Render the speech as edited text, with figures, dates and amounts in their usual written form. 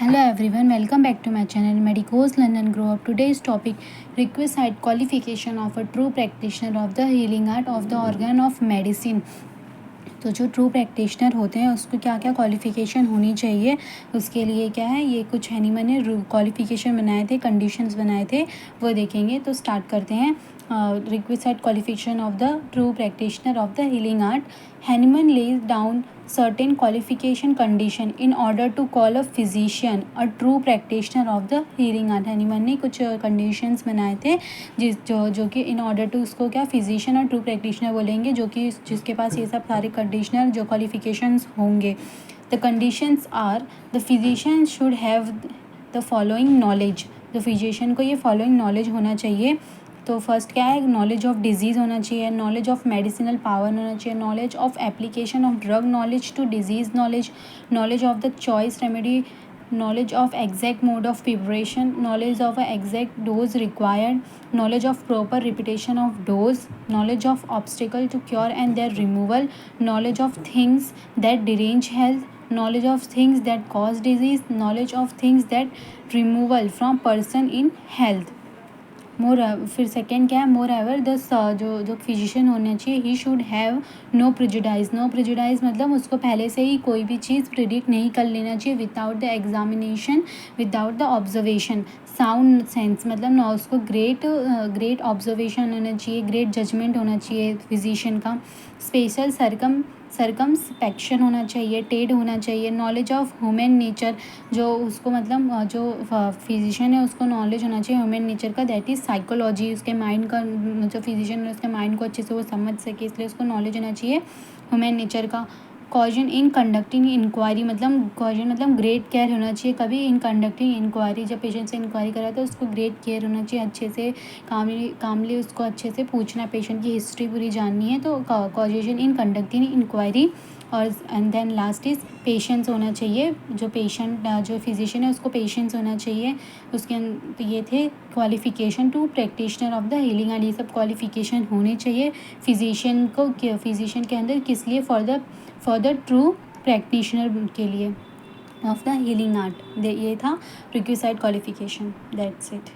Hello everyone, welcome back to my channel Medicos Learn and Grow Up. Today's topic: requisite qualification of a true practitioner of the healing art of the organ of medicine. तो जो true practitioner होते हैं उसको क्या क्या qualification होनी चाहिए, उसके लिए क्या है, ये कुछ हैनीमैन ने क्वालिफ़िकेशन बनाए थे, कंडीशंस बनाए थे, वो देखेंगे. तो स्टार्ट करते हैं. Requisite qualification of the true practitioner of the healing art. Hahnemann lays down certain qualification condition in order to call a physician a true practitioner of the healing art. Hahnemann ने कुछ conditions बनाए थे जो कि in order to उसको क्या physician और true practitioner बोलेंगे, जो कि जिसके पास ये सब सारे कंडीशनर जो क्वालिफिकेशंस होंगे. The conditions are: the physician should have the following knowledge. The physician को ये फॉलोइंग नॉलेज होना चाहिए. तो फर्स्ट क्या है, नॉलेज ऑफ डिजीज़ होना चाहिए, नॉलेज ऑफ मेडिसिनल पावर होना चाहिए, knowledge of application of drug knowledge to disease knowledge, knowledge of the choice remedy, knowledge of exact mode of preparation, knowledge of a exact dose required, knowledge of proper repetition of dose, knowledge of obstacle to cure and their removal, knowledge of things that derange health, knowledge of things that cause disease, knowledge of things that removal from person in health. फिर second क्या है, moreover the जो physician होना चाहिए, he should have no prejudice. No prejudice मतलब उसको पहले से ही कोई भी चीज़ प्रिडिक्ट नहीं कर लेना चाहिए without the examination, without the observation. Sound sense मतलब ना उसको ग्रेट ऑब्जर्वेशन होना चाहिए, ग्रेट जजमेंट होना चाहिए फिजिशियन का. स्पेशल सर्कमस्पेक्शन होना चाहिए, टेड होना चाहिए. नॉलेज ऑफ ह्यूमन नेचर, जो उसको मतलब जो फिजिशियन है उसको नॉलेज होना चाहिए ह्यूमन नेचर का, दैट इज़ साइकोलॉजी. उसके माइंड का जो फिजिशियन है उसके माइंड को अच्छे से वो समझ सके, इसलिए उसको नॉलेज होना चाहिए ह्यूमन नेचर का. कॉजन इन कंडक्टिंग इंक्वायरी मतलब कॉजन मतलब ग्रेट केयर होना चाहिए कभी इन कंडक्टिंग इंक्वायरी. जब पेशेंट से इंक्वायरी करा तो उसको ग्रेट केयर होना चाहिए, अच्छे से कामली उसको अच्छे से पूछना, पेशेंट की हिस्ट्री पूरी जाननी है. तो कॉजेशन इन कंडक्टिंग इंक्वायरी. और and then last is patience होना चाहिए. जो पेशेंट जो फिजिशियन है उसको पेशेंस होना चाहिए. उसके तो ये थे qualification to practitioner of the healing art. ये सब क्वालिफिकेशन होने चाहिए फिजिशियन के अंदर, किस लिए, फॉर द ट्रू प्रैक्टिशनर के लिए ऑफ द हीलिंग आर्ट. ये था रिक्विसाइट क्वालिफिकेशन. That's it.